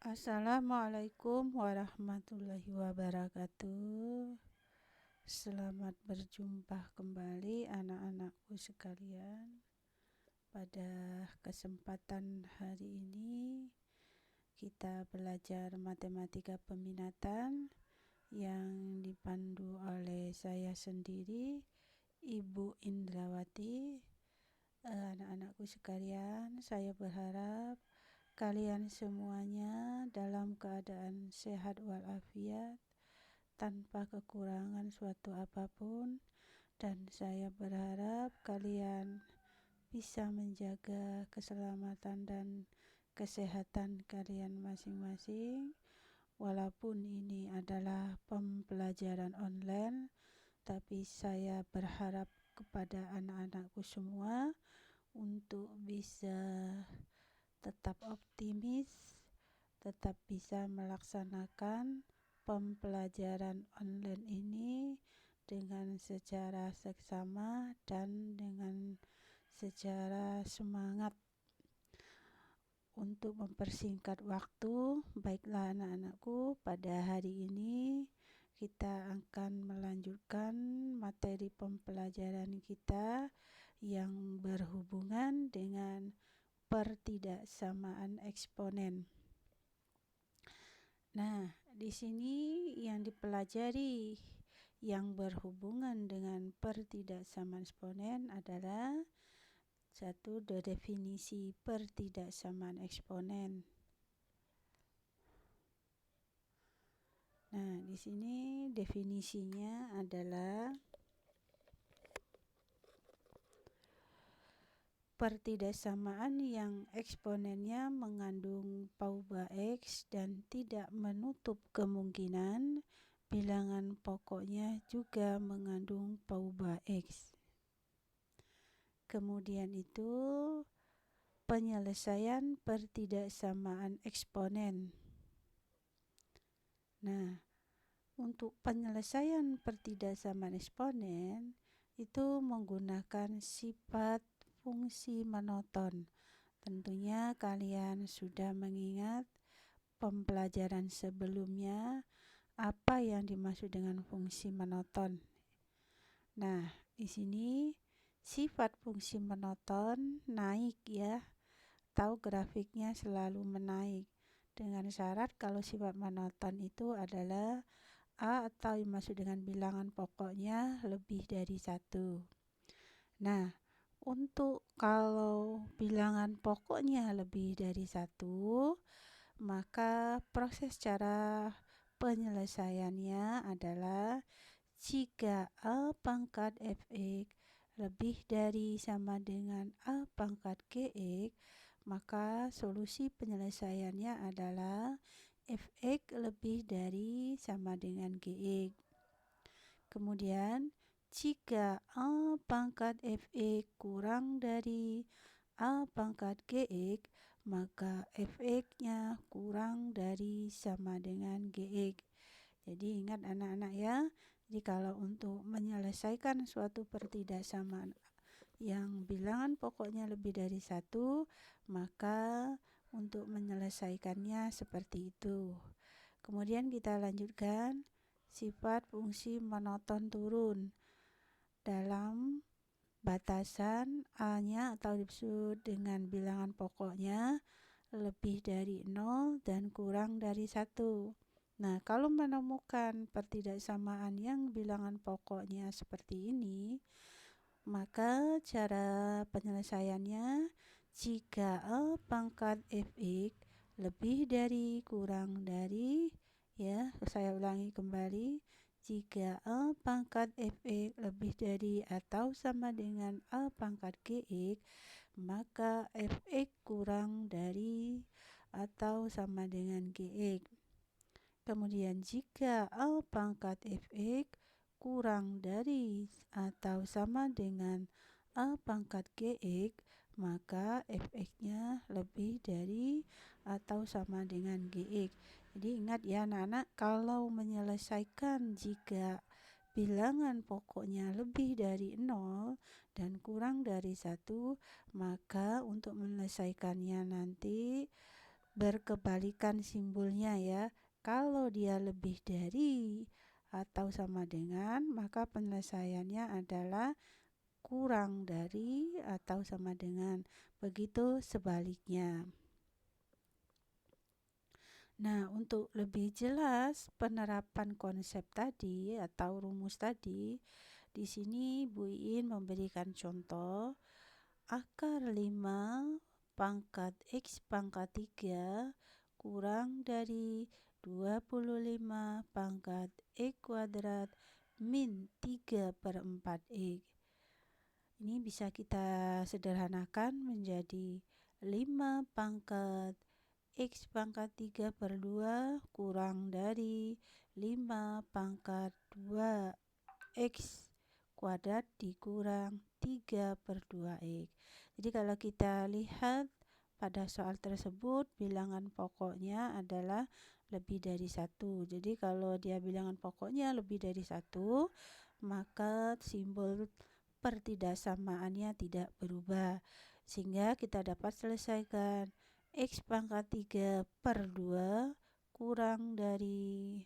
Assalamualaikum warahmatullahi wabarakatuh. Selamat berjumpa kembali anak-anakku sekalian. Pada kesempatan hari ini kita belajar matematika peminatan yang dipandu oleh saya sendiri, Ibu Indrawati. Anak-anakku sekalian, saya berharap kalian semuanya dalam keadaan sehat walafiat, tanpa kekurangan suatu apapun, dan saya berharap kalian bisa menjaga keselamatan dan kesehatan kalian masing-masing. Walaupun ini adalah pembelajaran online, tapi saya berharap kepada anak-anakku semua untuk bisa tetap optimis, tetap bisa melaksanakan pembelajaran online ini dengan secara seksama dan dengan secara semangat. Untuk mempersingkat waktu, baiklah anak-anakku, pada hari ini kita akan melanjutkan materi pembelajaran kita yang berhubungan dengan pertidaksamaan eksponen. Nah, di sini yang dipelajari yang berhubungan dengan pertidaksamaan eksponen adalah satu, definisi pertidaksamaan eksponen. Nah, di sini definisinya adalah pertidaksamaan yang eksponennya mengandung pauba X dan tidak menutup kemungkinan bilangan pokoknya juga mengandung pauba X. Kemudian itu penyelesaian pertidaksamaan eksponen. Nah, untuk penyelesaian pertidaksamaan eksponen itu menggunakan sifat fungsi monoton. Tentunya kalian sudah mengingat pembelajaran sebelumnya apa yang dimaksud dengan fungsi monoton. Nah, di sini sifat fungsi monoton naik ya, atau grafiknya selalu menaik, dengan syarat kalau sifat monoton itu adalah A atau dimaksud dengan bilangan pokoknya lebih dari 1. Nah, untuk kalau bilangan pokoknya lebih dari 1, maka proses cara penyelesaiannya adalah jika A pangkat Fx lebih dari sama dengan A pangkat Gx, maka solusi penyelesaiannya adalah Fx lebih dari sama dengan Gx. Kemudian jika A pangkat Fx kurang dari A pangkat Gx, maka Fx-nya kurang dari sama dengan Gx. Jadi ingat anak-anak ya, jadi kalau untuk menyelesaikan suatu pertidaksamaan yang bilangan pokoknya lebih dari 1, maka untuk menyelesaikannya seperti itu. Kemudian kita lanjutkan sifat fungsi monoton turun dalam batasan A-nya atau disebut dengan bilangan pokoknya lebih dari 0 dan kurang dari 1. Nah, kalau menemukan pertidaksamaan yang bilangan pokoknya seperti ini, maka cara penyelesaiannya jika A pangkat Fx lebih dari kurang dari, ya, saya ulangi kembali, jika A pangkat Fx lebih dari atau sama dengan A pangkat Gx, maka Fx kurang dari atau sama dengan Gx. Kemudian jika A pangkat Fx kurang dari atau sama dengan A pangkat Gx, maka Fx-nya lebih dari atau sama dengan Gx. Jadi ingat ya anak-anak, kalau menyelesaikan jika bilangan pokoknya lebih dari 0 dan kurang dari 1, maka untuk menyelesaikannya nanti berkebalikan simbolnya ya. Kalau dia lebih dari atau sama dengan, maka penyelesaiannya adalah kurang dari atau sama dengan. Begitu sebaliknya. Nah, untuk lebih jelas penerapan konsep tadi atau rumus tadi, di sini Bu Iin memberikan contoh akar 5 pangkat X pangkat 3 kurang dari 25 pangkat X kuadrat min 3/4 X. Ini bisa kita sederhanakan menjadi 5 pangkat X pangkat 3/2 kurang dari 5 pangkat 2X kuadrat dikurang 3/2X. Jadi kalau kita lihat pada soal tersebut bilangan pokoknya adalah lebih dari 1. Jadi kalau dia bilangan pokoknya lebih dari 1, maka simbol pertidaksamaannya tidak berubah. Sehingga kita dapat selesaikan X pangkat 3/2 kurang dari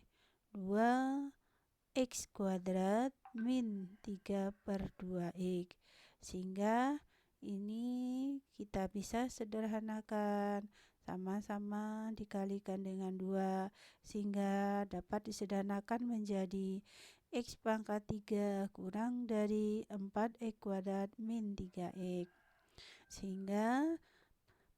2X kuadrat min 3/2X. Sehingga ini kita bisa sederhanakan, sama-sama dikalikan dengan 2, sehingga dapat disederhanakan menjadi X pangkat 3 kurang dari 4X kuadrat min 3X. Sehingga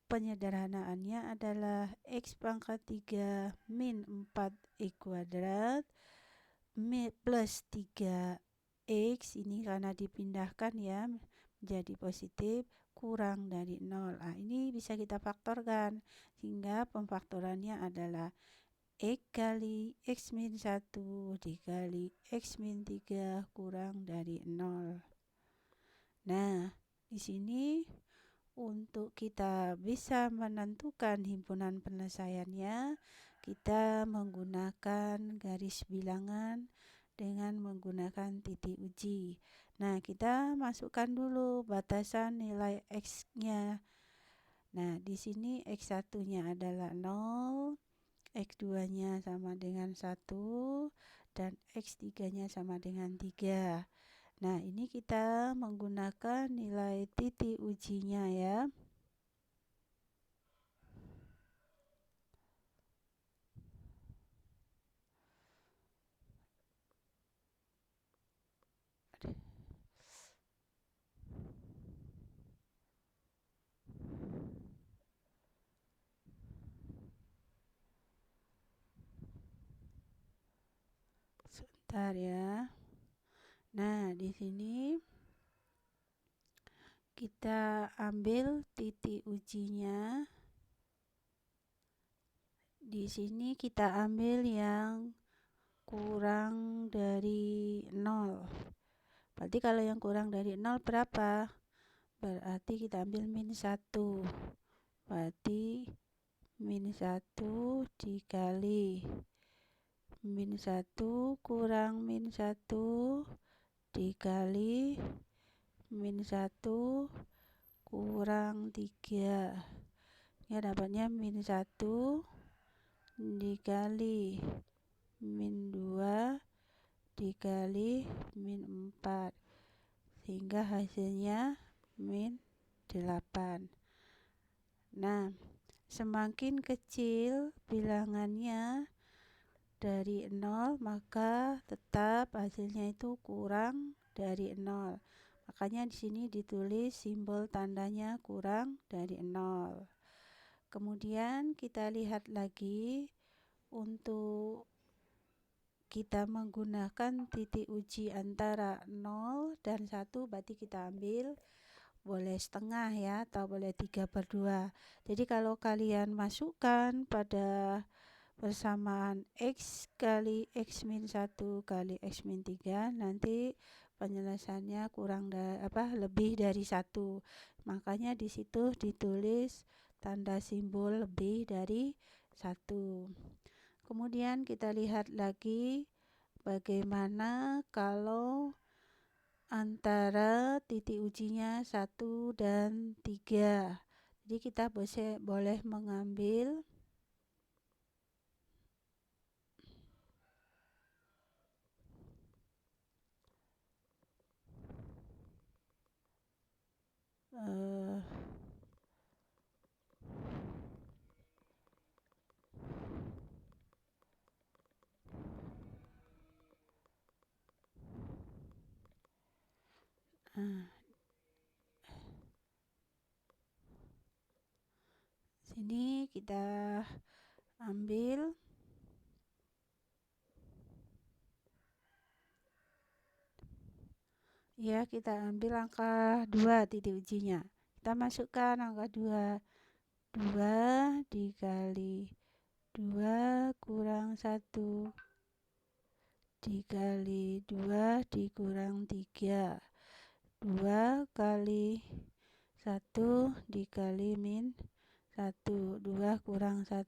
penyederhanaannya adalah X pangkat 3 min 4X kuadrat plus 3X, ini karena dipindahkan ya menjadi positif, kurang dari 0. Ini bisa kita faktorkan, sehingga pemfaktorannya adalah X kali X min 1 dikali X min 3 kurang dari 0. Nah, di sini untuk kita bisa menentukan himpunan penyelesaiannya, kita menggunakan garis bilangan dengan menggunakan titik uji. Nah, kita masukkan dulu batasan nilai X-nya. Nah, di sini X1-nya adalah 0, X2-nya sama dengan 1, dan X3-nya sama dengan 3. Nah, ini kita menggunakan nilai titik ujinya ya. Sebentar ya. Nah, di sini kita ambil titik ujinya. Di sini kita ambil yang kurang dari 0. Berarti kalau yang kurang dari 0 berapa? Berarti kita ambil min 1. Berarti min 1 dikali min 1 kurang min 1 dikali min 1 kurang 3. Ya, dapatnya min 1 dikali min 2 dikali min 4. Sehingga hasilnya min 8. Nah, semakin kecil bilangannya dari 0, maka tetap hasilnya itu kurang dari 0. Makanya di sini ditulis simbol tandanya kurang dari 0. Kemudian kita lihat lagi untuk kita menggunakan titik uji antara 0 dan 1, berarti kita ambil boleh setengah ya, atau boleh 3/2. Jadi kalau kalian masukkan pada persamaan X kali X min 1 kali X min 3, nanti penyelesaiannya lebih dari 1. Makanya di situ ditulis tanda simbol lebih dari 1. Kemudian kita lihat lagi bagaimana kalau antara titik ujinya 1 dan 3. Jadi kita boleh mengambil eh, ah, sini kita ambil, ya kita ambil angka 2 titik ujinya. Kita masukkan angka 2. 2 dikali 2 kurang 1 dikali 2 dikurang 3. 2 kali 1 dikali min 1. 2 kurang 1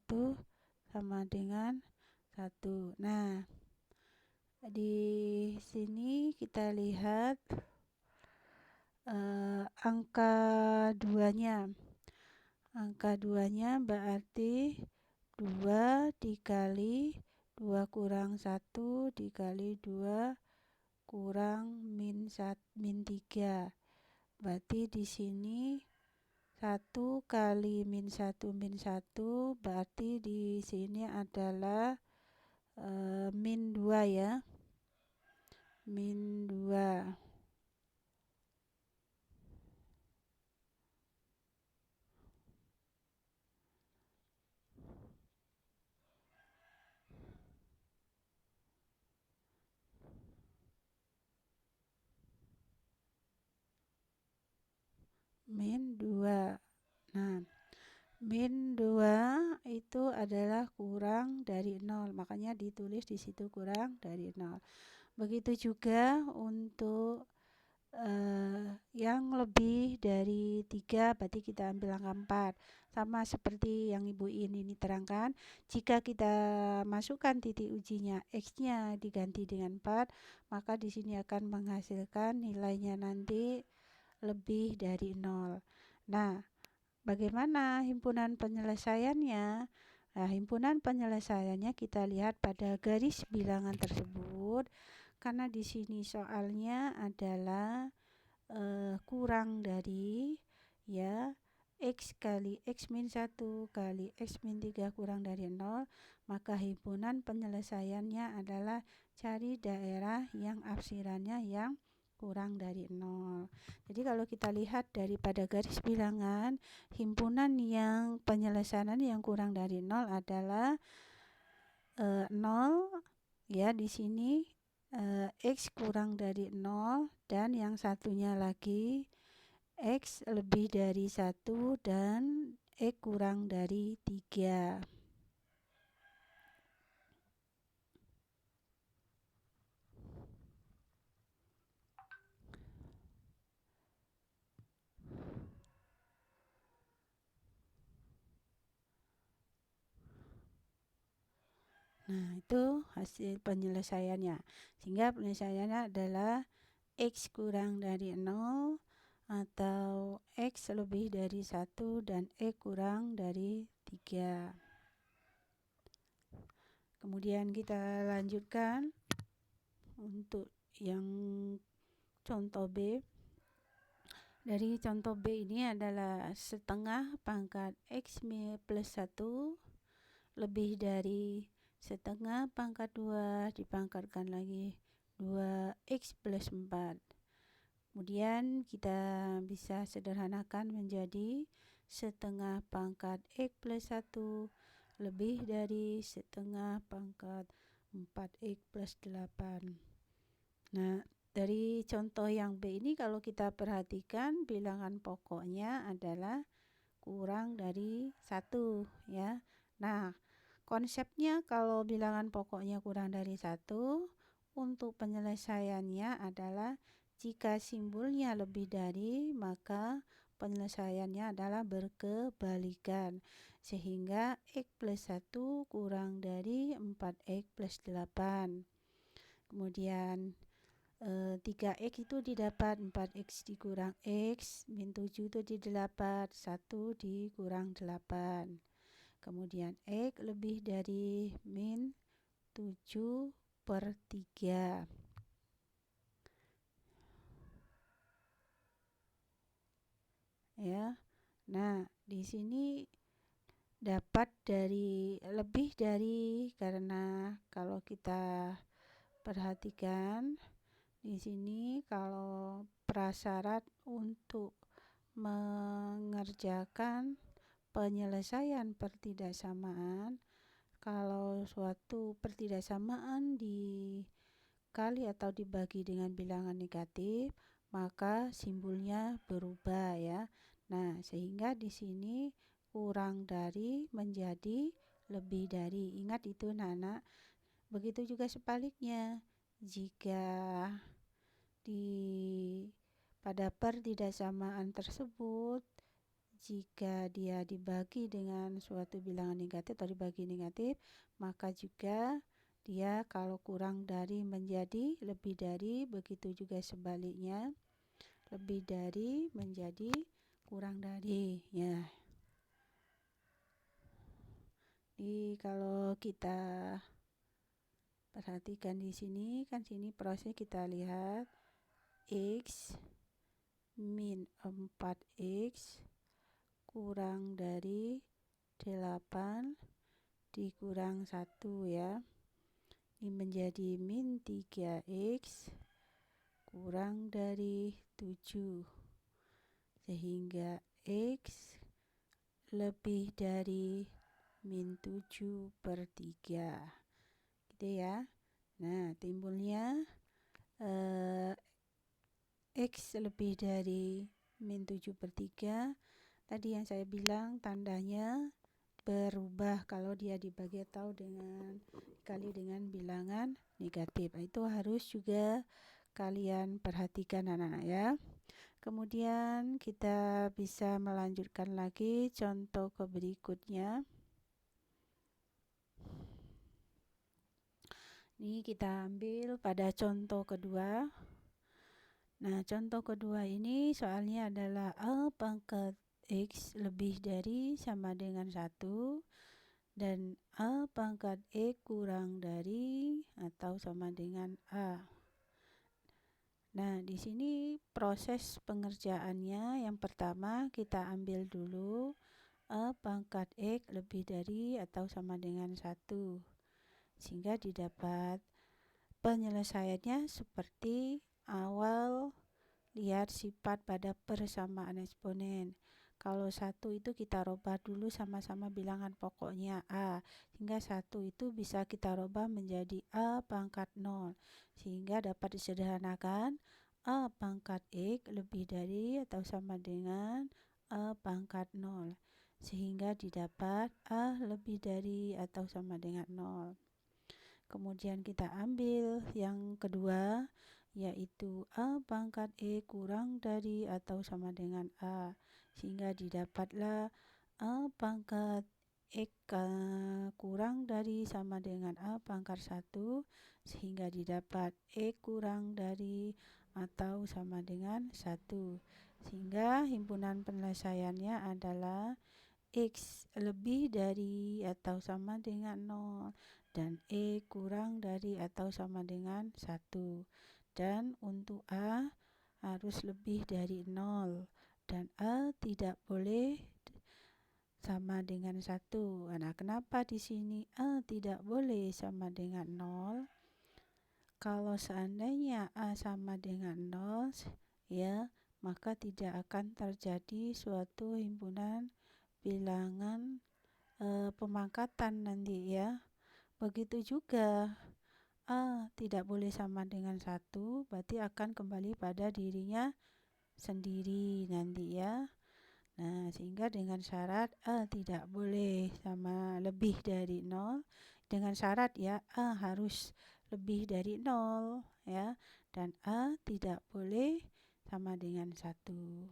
sama dengan 1. Nah, di sini kita lihat angka 2-nya. Angka 2-nya berarti 2 dikali 2 kurang 1 dikali 2 kurang min 3. Berarti di sini 1 kali min 1 min 1 berarti di sini adalah min 2 ya. Min 2. Min 2. Nah, min 2 itu adalah kurang dari 0. Makanya ditulis di situ kurang dari 0. Begitu juga untuk yang lebih dari 3, berarti kita ambil angka 4. Sama seperti yang Ibu ini terangkan, jika kita masukkan titik ujinya X-nya diganti dengan 4, maka di sini akan menghasilkan nilainya nanti lebih dari 0. Nah, bagaimana himpunan penyelesaiannya? Nah, himpunan penyelesaiannya kita lihat pada garis bilangan tersebut, karena di sini soalnya adalah kurang dari ya X kali X min 1 kali X min 3 kurang dari 0, maka himpunan penyelesaiannya adalah cari daerah yang apsirannya yang kurang dari 0. Jadi kalau kita lihat daripada garis bilangan, himpunan yang penyelesaian yang kurang dari 0 adalah 0 ya, di sini X kurang dari 0 dan yang satunya lagi X lebih dari 1 dan X kurang dari 3. Nah, itu hasil penyelesaiannya. Sehingga penyelesaiannya adalah X kurang dari 0 atau X lebih dari 1 dan X kurang dari 3. Kemudian kita lanjutkan untuk yang contoh B. Dari contoh B ini adalah setengah pangkat X plus 1 lebih dari setengah pangkat 2 dipangkatkan lagi 2X plus 4. Kemudian kita bisa sederhanakan menjadi setengah pangkat X plus 1 lebih dari setengah pangkat 4X plus 8. Nah, dari contoh yang B ini kalau kita perhatikan bilangan pokoknya adalah kurang dari 1 ya. Nah, konsepnya kalau bilangan pokoknya kurang dari 1, untuk penyelesaiannya adalah jika simbolnya lebih dari, maka penyelesaiannya adalah berkebalikan. Sehingga X plus 1 kurang dari 4X plus 8. Kemudian 3X itu didapat 4X dikurang X min 7 itu didapat 1 dikurang 8. Kemudian X lebih dari min 7/3. ya. Nah, di sini dapat dari lebih dari, karena kalau kita perhatikan di sini kalau prasyarat untuk mengerjakan penyelesaian pertidaksamaan, kalau suatu pertidaksamaan dikali atau dibagi dengan bilangan negatif, maka simbolnya berubah ya. Nah, sehingga di sini kurang dari menjadi lebih dari. Ingat itu anak-anak. Begitu juga sebaliknya. Jika di pada pertidaksamaan tersebut, jika dia dibagi dengan suatu bilangan negatif atau dibagi negatif, maka juga dia kalau kurang dari menjadi lebih dari, begitu juga sebaliknya, lebih dari menjadi kurang dari ya. Jadi kalau kita perhatikan di sini, kan sini proses kita lihat X min 4X kurang dari 8 dikurang 1 ya. Ini menjadi min 3X kurang dari 7. Sehingga X lebih dari min 7/3. Gitu ya. Nah, timbulnya X lebih dari min 7/3. Tadi yang saya bilang tandanya berubah kalau dia dibagi atau dikali dengan bilangan negatif. Itu harus juga kalian perhatikan anak-anak ya. Kemudian kita bisa melanjutkan lagi contoh ke berikutnya. Ini kita ambil pada contoh kedua. Nah, contoh kedua ini soalnya adalah A pangkat X lebih dari sama dengan 1 dan A pangkat X kurang dari atau sama dengan A. Nah, di sini proses pengerjaannya yang pertama kita ambil dulu A pangkat X lebih dari atau sama dengan 1. Sehingga didapat penyelesaiannya seperti awal lihat sifat pada persamaan eksponen. Kalau 1 itu kita rubah dulu sama-sama bilangan pokoknya A. Sehingga 1 itu bisa kita rubah menjadi A pangkat 0. Sehingga dapat disederhanakan A pangkat X lebih dari atau sama dengan A pangkat 0. Sehingga didapat A lebih dari atau sama dengan 0. Kemudian kita ambil yang kedua, yaitu A pangkat X kurang dari atau sama dengan A. Sehingga didapatlah A pangkat X kurang dari sama dengan A pangkat 1. Sehingga didapat X kurang dari atau sama dengan 1. Sehingga himpunan penyelesaiannya adalah X lebih dari atau sama dengan 0 dan E kurang dari atau sama dengan 1. Dan untuk A harus lebih dari 0 dan A tidak boleh sama dengan 1. Nah, kenapa di sini A tidak boleh sama dengan 0? Kalau seandainya A sama dengan 0 ya, maka tidak akan terjadi suatu himpunan bilangan pemangkatan nanti ya. Begitu juga A tidak boleh sama dengan 1, berarti akan kembali pada dirinya sendiri nanti ya. Nah, sehingga dengan syarat A tidak boleh sama lebih dari 0. Dengan syarat ya, A harus lebih dari 0 ya. Dan A tidak boleh sama dengan 1.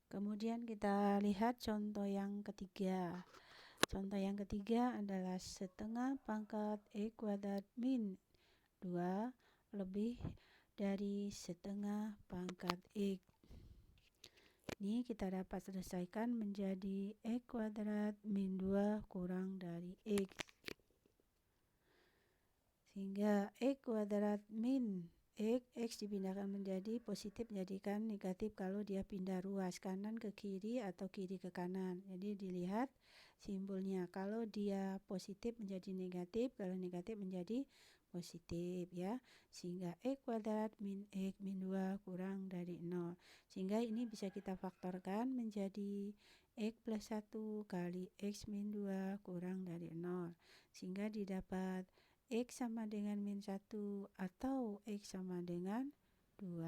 Kemudian kita lihat contoh yang ketiga. Contoh yang ketiga adalah setengah pangkat X kuadrat min 2 lebih dari setengah pangkat X. Ini kita dapat selesaikan menjadi X kuadrat min 2 kurang dari X. Sehingga X kuadrat min X X dipindahkan menjadi positif menjadikan negatif kalau dia pindah ruas kanan ke kiri atau kiri ke kanan. Jadi dilihat simbolnya, kalau dia positif menjadi negatif, kalau negatif menjadi positif ya. Sehingga X kuadrat min X min 2 kurang dari 0. Sehingga ini bisa kita faktorkan menjadi X plus 1 kali X min 2 kurang dari 0. Sehingga didapat X sama dengan min 1 atau X sama dengan 2.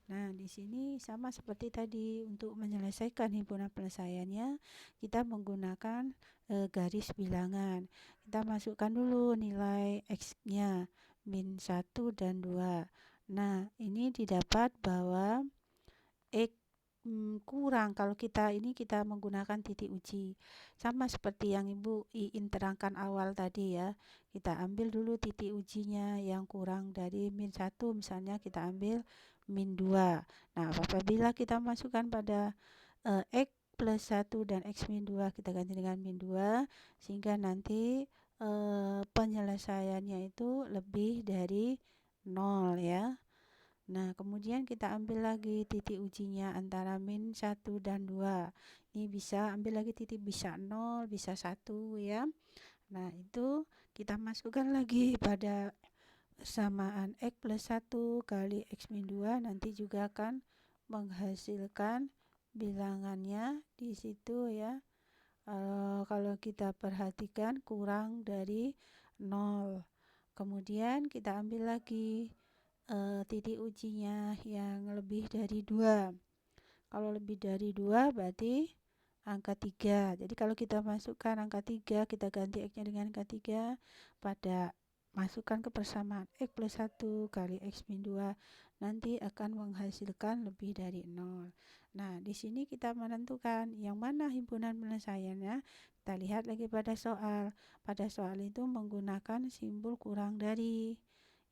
Nah, di sini sama seperti tadi, untuk menyelesaikan himpunan penyelesaiannya kita menggunakan garis bilangan. Kita masukkan dulu nilai X-nya min 1 dan 2. Nah, ini didapat bahwa X kurang kalau kita menggunakan titik uji. Sama seperti yang Ibu Iin terangkan awal tadi ya. Kita ambil dulu titik ujinya yang kurang dari min 1, misalnya kita ambil min 2. Nah, apabila kita masukkan pada X plus 1 dan X min 2, kita ganti dengan min 2, sehingga nanti penyelesaiannya itu lebih dari 0 ya. Nah, kemudian kita ambil lagi titik ujinya antara min 1 dan 2. Ini bisa ambil lagi titik, bisa 0, bisa 1 ya. Nah, itu kita masukkan lagi pada persamaan X plus 1 kali X min 2, nanti juga akan menghasilkan bilangannya di situ ya. Kalau kita perhatikan kurang dari 0. Kemudian kita ambil lagi titik ujinya yang lebih dari 2. Kalau lebih dari 2 berarti angka 3. Jadi kalau kita masukkan angka 3, kita ganti X-nya dengan angka 3 pada masukkan ke persamaan X plus 1 kali X min 2, nanti akan menghasilkan lebih dari 0. Nah, di sini kita menentukan yang mana himpunan penyelesaiannya. Kita lihat lagi pada soal. Pada soal itu menggunakan simbol kurang dari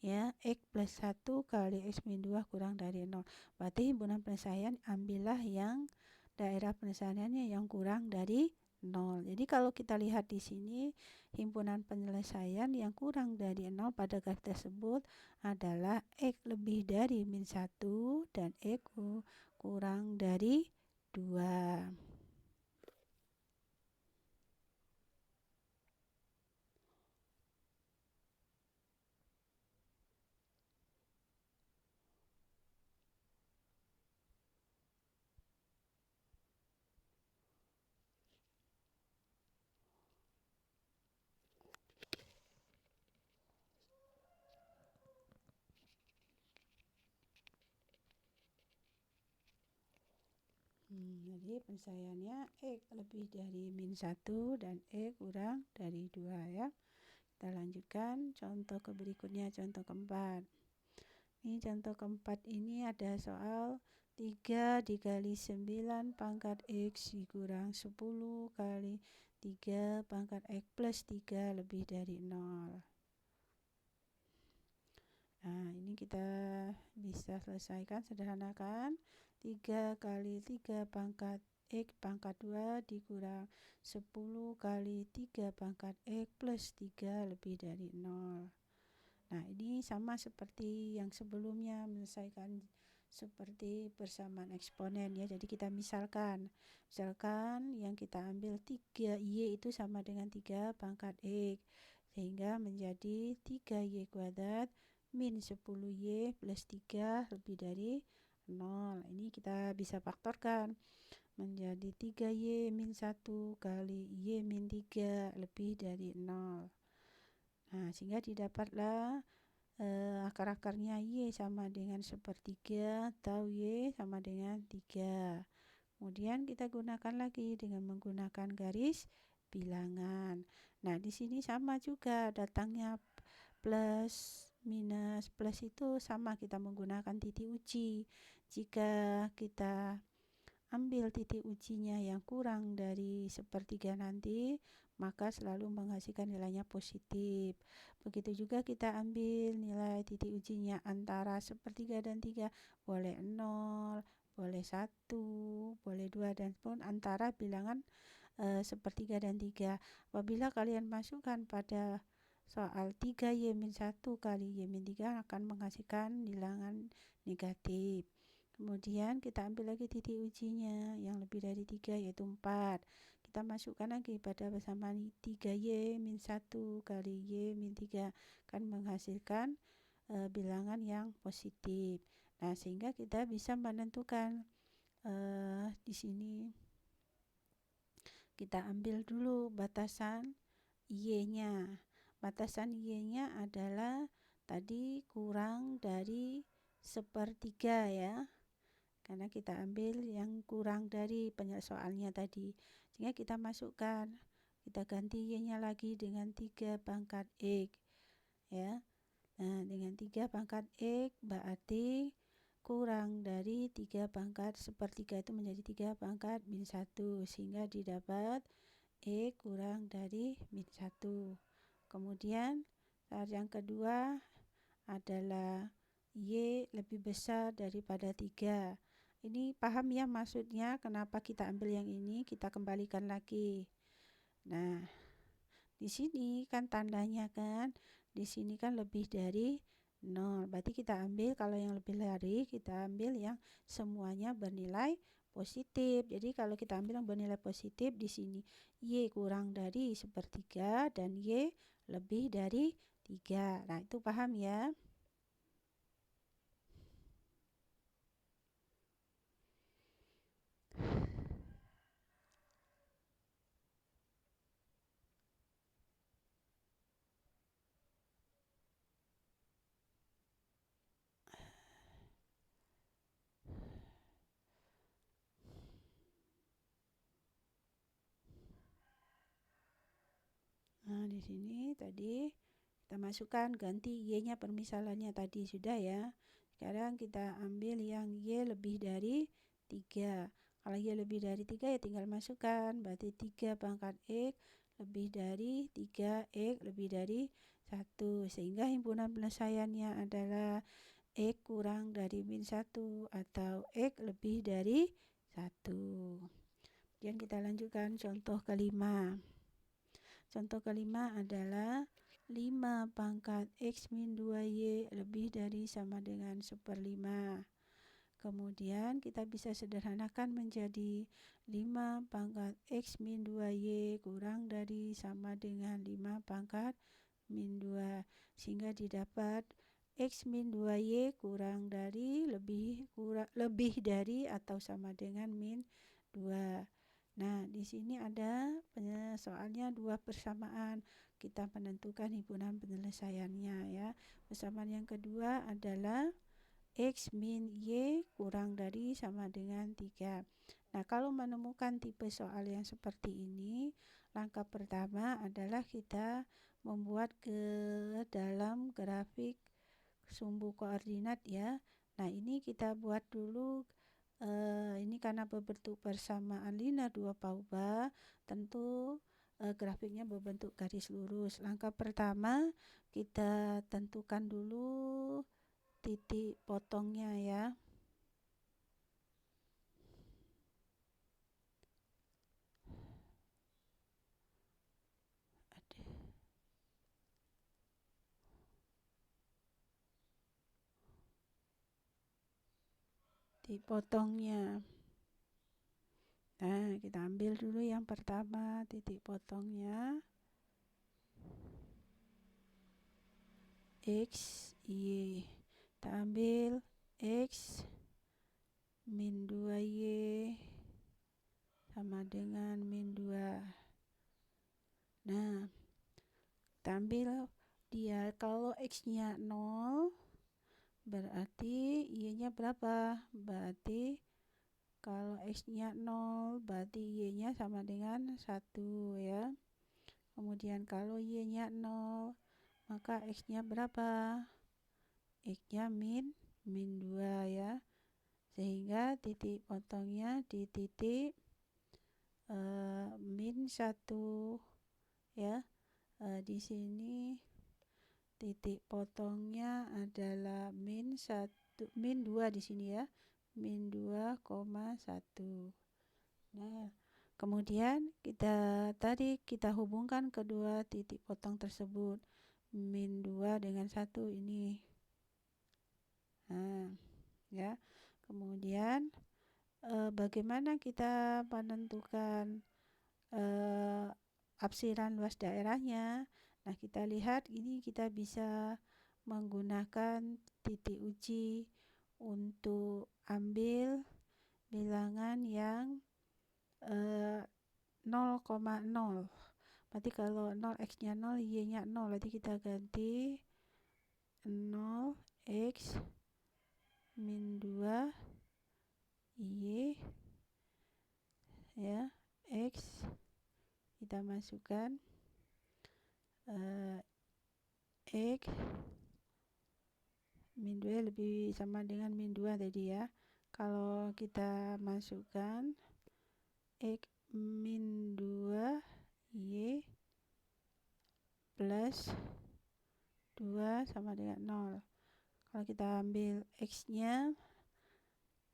ya, X plus 1 kali X min 2 kurang dari 0. Berarti himpunan penyelesaian ambillah yang daerah penyelesaiannya yang kurang dari 0. Jadi kalau kita lihat di sini, himpunan penyelesaian yang kurang dari 0 pada graf tersebut adalah X lebih dari min 1 dan X kurang dari 2. Jadi penyelesaiannya X lebih dari min 1 dan X kurang dari 2 ya. Kita lanjutkan contoh ke berikutnya, contoh keempat. Ini contoh keempat, ini ada soal 3 dikali 9 pangkat X dikurang 10 kali 3 pangkat X plus 3 lebih dari 0. Nah, ini kita bisa selesaikan, sederhanakan. 3 kali 3 pangkat X pangkat 2 dikurang 10 kali 3 pangkat X plus 3 lebih dari 0. Nah, ini sama seperti yang sebelumnya, menyelesaikan seperti persamaan eksponen ya. Jadi kita misalkan yang kita ambil 3Y itu sama dengan 3 pangkat X, sehingga menjadi 3Y kuadrat min 10Y plus 3 lebih dari 0. Ini kita bisa faktorkan menjadi 3Y min 1 kali Y min 3 lebih dari 0. Nah, sehingga didapatlah akar-akarnya Y sama dengan sepertiga atau Y sama dengan 3. Kemudian kita gunakan lagi dengan menggunakan garis bilangan. Nah, di sini sama juga, datangnya plus minus plus itu sama, kita menggunakan titik uji. Jika kita ambil titik ujinya yang kurang dari sepertiga nanti, maka selalu menghasilkan nilainya positif. Begitu juga kita ambil nilai titik ujinya antara sepertiga dan 3, boleh 0, boleh 1, boleh 2, dan pun antara bilangan sepertiga dan 3. Apabila kalian masukkan pada soal 3Y-1 kali Y-3 akan menghasilkan bilangan negatif. Kemudian kita ambil lagi titik ujinya yang lebih dari 3 yaitu 4. Kita masukkan lagi pada persamaan 3Y-1 kali Y-3 akan menghasilkan bilangan yang positif. Nah, sehingga kita bisa menentukan di sini kita ambil dulu batasan Y-nya. Batasan Y-nya adalah tadi kurang dari 1/3 ya. Karena kita ambil yang kurang dari soalnya tadi. Sehingga kita masukkan, kita ganti Y-nya lagi dengan 3 pangkat X ya. Nah, dengan 3 pangkat X berarti kurang dari 3 pangkat 1/3 itu menjadi 3 pangkat min 1, sehingga didapat X kurang dari min 1. Kemudian syarat yang kedua adalah Y lebih besar daripada 3. Ini paham ya maksudnya kenapa kita ambil yang ini, kita kembalikan lagi. Nah, di sini kan tandanya kan, di sini kan lebih dari 0. Berarti kita ambil kalau yang lebih dari, kita ambil yang semuanya bernilai positif. Jadi kalau kita ambil yang bernilai positif di sini Y kurang dari 1/3 dan Y lebih dari 3. Nah, itu paham ya? Nah, di sini tadi kita masukkan ganti Y-nya permisalannya tadi sudah ya. Sekarang kita ambil yang Y lebih dari 3. Kalau Y lebih dari 3 ya tinggal masukkan. Berarti 3 pangkat X lebih dari 3X lebih dari 1. Sehingga himpunan penyelesaiannya adalah X kurang dari min 1 atau X lebih dari 1. Kemudian kita lanjutkan contoh kelima. Contoh kelima adalah 5 pangkat X min 2Y lebih dari sama dengan 1/5. Kemudian kita bisa sederhanakan menjadi 5 pangkat X min 2Y kurang dari sama dengan 5 pangkat min 2. Sehingga didapat X min 2Y kurang dari lebih dari atau sama dengan min 2. Nah, di sini ada soalnya 2 persamaan. Kita menentukan himpunan penyelesaiannya ya. Persamaan yang kedua adalah X min Y kurang dari sama dengan 3. Nah, kalau menemukan tipe soal yang seperti ini, langkah pertama adalah kita membuat ke dalam grafik sumbu koordinat ya. Nah, ini kita buat dulu. Ini karena berbentuk persamaan linear 2 pauba, tentu grafiknya berbentuk garis lurus. Langkah pertama kita tentukan dulu titik potongnya ya. Titik potongnya. Nah, kita ambil dulu yang pertama titik potongnya X, Y. Kita ambil X min 2Y sama dengan min 2. Nah, kita ambil dia kalau X-nya 0 berarti Y-nya berapa? Berarti kalau X-nya 0 berarti Y-nya sama dengan 1 ya. Kemudian kalau Y-nya 0 maka X-nya berapa? X-nya min 2 ya. Sehingga titik potongnya di titik min 1 ya. Di sini titik potongnya adalah min 2 di sini ya. Min 2,1. Nah, kemudian kita hubungkan kedua titik potong tersebut. min 2 dengan 1 ini. Nah, ya. Kemudian bagaimana kita menentukan apsiran luas daerahnya? Nah, kita lihat ini kita bisa menggunakan titik uji untuk ambil bilangan yang 0,0. Berarti kalau 0 x-nya 0, y-nya 0, berarti kita ganti 0 x min 2 y, ya, x kita masukkan x min 2 lebih sama dengan min 2 tadi ya. Kalau kita masukkan x min 2 y plus 2 sama dengan 0. Kalau kita ambil x-nya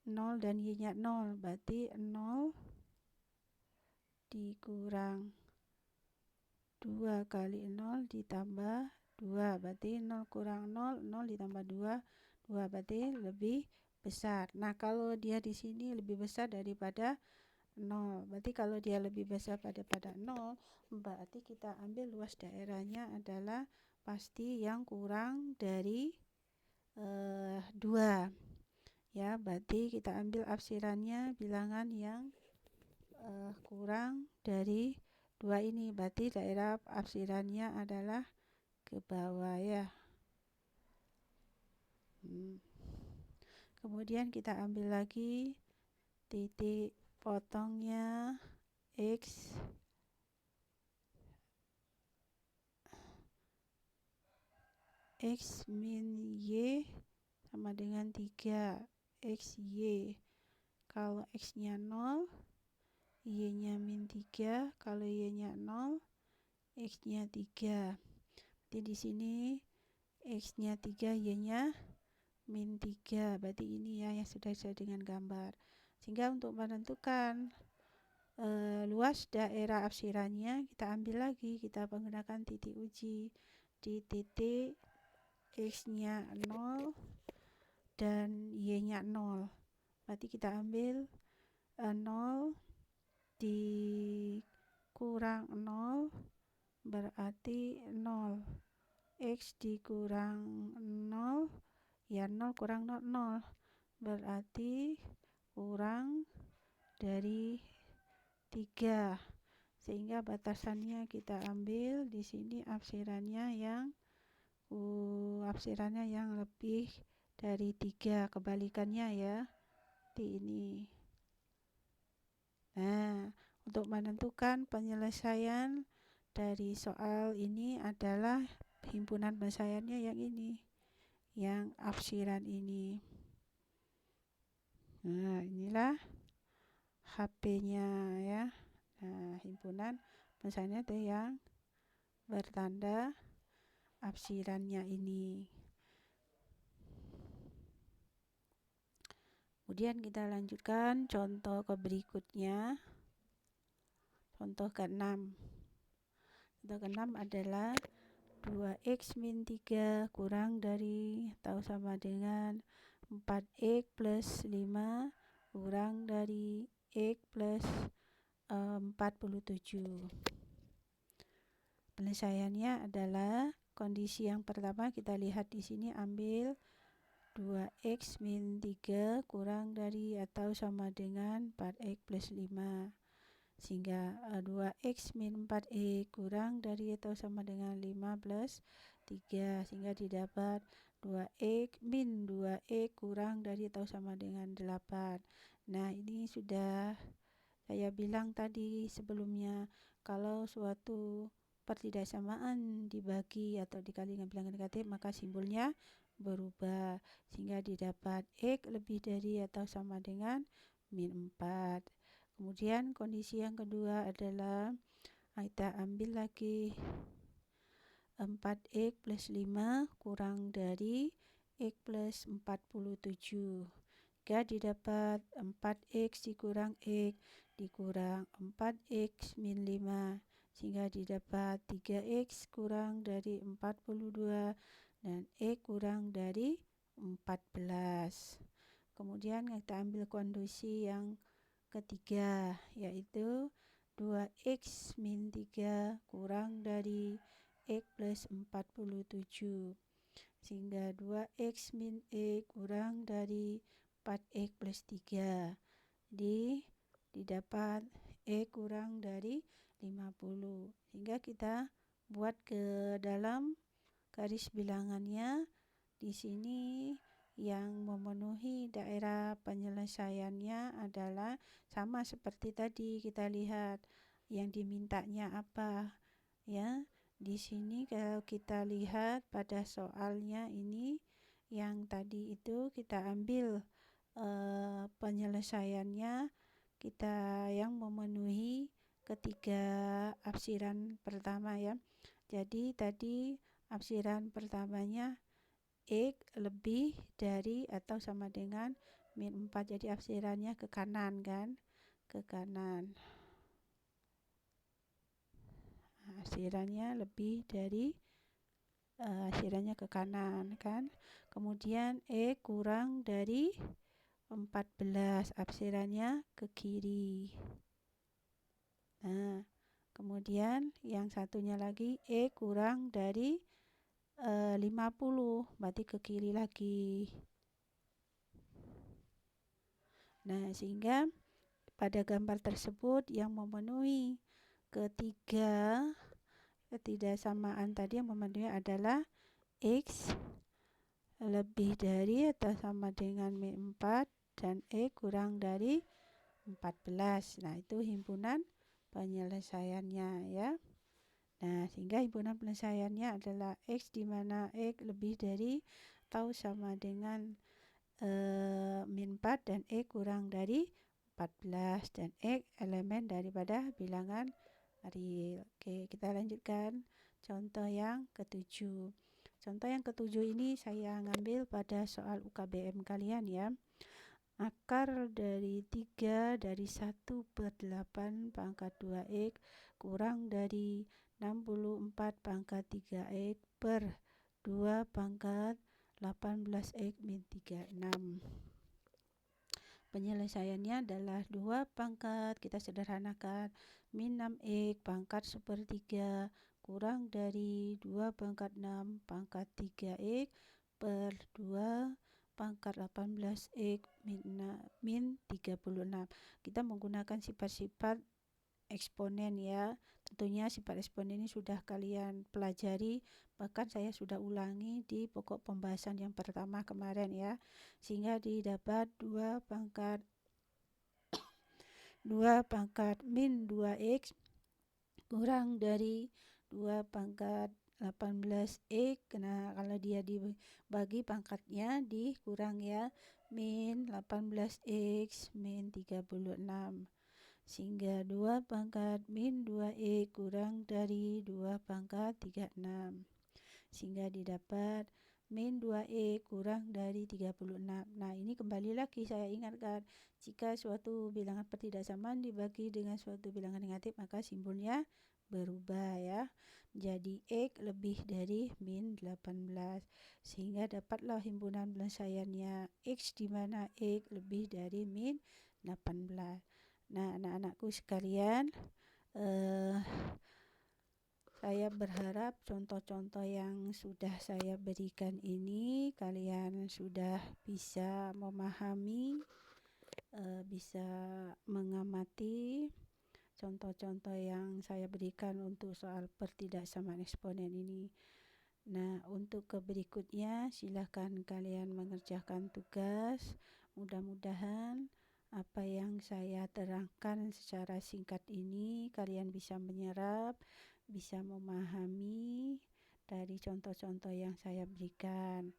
0 dan y-nya 0, berarti 0 dikurang 2 kali 0 ditambah 2, berarti 0 kurang 0, 0 ditambah 2, 2 berarti lebih besar. Nah, kalau dia di sini lebih besar daripada 0, berarti kalau dia lebih besar daripada 0, berarti kita ambil luas daerahnya adalah pasti yang kurang dari 2. Ya, berarti kita ambil apsirannya bilangan yang kurang dari 2 ini. Berarti daerah apsirannya adalah ke bawah ya. Kemudian kita ambil lagi titik potongnya x min y sama dengan 3 xy. Kalau x-nya 0, y-nya min 3. Kalau y-nya 0, x-nya 3. Jadi di sini x-nya 3, y-nya min 3. Berarti ini ya yang sudah saya dengan gambar. Sehingga untuk menentukan luas daerah apsirannya, kita ambil lagi, kita menggunakan titik uji di titik x-nya 0 dan y-nya 0. Berarti kita ambil 0 dikurang 0 berarti 0. X dikurang 0, ya 0 kurang 0, 0. Berarti kurang dari 3. Sehingga batasannya kita ambil di sini apsirannya yang lebih dari 3, kebalikannya ya. Di ini. Nah, untuk menentukan penyelesaian dari soal ini adalah himpunan penyelesaiannya yang ini, yang apsiran ini. Nah, inilah HP-nya ya. Nah, himpunan penyelesaiannya itu yang bertanda apsirannya ini. Kemudian kita lanjutkan contoh ke berikutnya. Contoh ke-6. Contoh ke-6 adalah 2x min 3 kurang dari atau sama dengan 4x plus 5 kurang dari x plus 47. Penyelesaiannya adalah kondisi yang pertama kita lihat di sini, ambil 2x min 3 kurang dari atau sama dengan 4x plus 5. Sehingga 2x min 4x kurang dari atau sama dengan 5 plus 3. Sehingga didapat 2x min 2x kurang dari atau sama dengan 8. Nah, ini sudah saya bilang tadi sebelumnya, kalau suatu pertidaksamaan dibagi atau dikali dengan bilangan negatif, maka simbolnya berubah sehingga didapat x lebih dari atau sama dengan min 4. Kemudian kondisi yang kedua adalah kita ambil lagi 4x plus 5 kurang dari x plus 47. Jika didapat 4x dikurang x dikurang 4x min 5 sehingga didapat 3x kurang dari 42 dan X kurang dari 14. Kemudian kita ambil kondisi yang ketiga, yaitu 2x min 3 kurang dari X plus 47, sehingga 2x min X kurang dari 4x plus 3 didapat X kurang dari 50, sehingga kita buat ke dalam garis bilangannya. Di sini yang memenuhi daerah penyelesaiannya adalah sama seperti tadi, kita lihat yang dimintanya apa ya. Di sini kalau kita lihat pada soalnya ini, yang tadi itu kita ambil penyelesaiannya, kita yang memenuhi ketiga apsiran pertama ya. Jadi tadi apsiran pertamanya X lebih dari atau sama dengan min 4. Jadi apsirannya ke kanan kan, ke kanan. Apsirannya lebih dari apsirannya ke kanan kan. Kemudian X kurang dari 14, apsirannya ke kiri. Nah, kemudian yang satunya lagi X kurang dari 50, berarti ke kiri lagi. Nah, sehingga pada gambar tersebut yang memenuhi ketiga ketidaksamaan tadi, yang memenuhi adalah X lebih dari atau sama dengan min 4 dan X kurang dari 14. Nah, itu himpunan penyelesaiannya ya. Nah, sehingga himpunan penyelesaiannya adalah X di mana X lebih dari atau sama dengan min 4 dan X kurang dari 14 dan X elemen daripada bilangan real. Oke, kita lanjutkan contoh yang ketujuh. Contoh yang ketujuh ini saya ngambil pada soal UKBM kalian ya. Akar dari 3 dari 1/8 pangkat 2x kurang dari 64 pangkat 3x per 2 pangkat 18x min 36. Penyelesaiannya adalah 2 pangkat, kita sederhanakan, min 6x pangkat 1/3 kurang dari 2 pangkat 6 pangkat 3x per 2 pangkat 18x min 36. Kita menggunakan sifat-sifat eksponen ya. Tentunya sifat eksponen ini sudah kalian pelajari, bahkan saya sudah ulangi di pokok pembahasan yang pertama kemarin ya. Sehingga didapat 2 pangkat min 2x kurang dari 2 pangkat 18x. Nah, kalau dia dibagi pangkatnya dikurang ya, min 18x min 36. Sehingga 2 pangkat min 2x kurang dari 2 pangkat 36. Sehingga didapat min 2x kurang dari 36. Nah, ini kembali lagi saya ingatkan, jika suatu bilangan pertidaksamaan dibagi dengan suatu bilangan negatif, maka simbolnya berubah ya, jadi X lebih dari min 18. Sehingga dapatlah himpunan penyelesaiannya X di mana X lebih dari min 18. Nah, anak-anakku sekalian, saya berharap contoh-contoh yang sudah saya berikan ini kalian sudah bisa memahami, bisa mengamati contoh-contoh yang saya berikan untuk soal pertidaksamaan eksponen ini. Nah, untuk ke berikutnya silakan kalian mengerjakan tugas. Mudah-mudahan apa yang saya terangkan secara singkat ini kalian bisa menyerap, bisa memahami dari contoh-contoh yang saya berikan.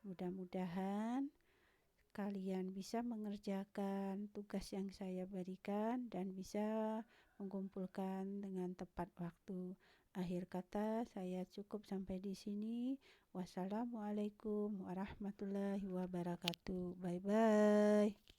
Mudah-mudahan kalian bisa mengerjakan tugas yang saya berikan dan bisa mengumpulkan dengan tepat waktu. Akhir kata saya cukup sampai di sini. Wassalamualaikum warahmatullahi wabarakatuh. Bye bye.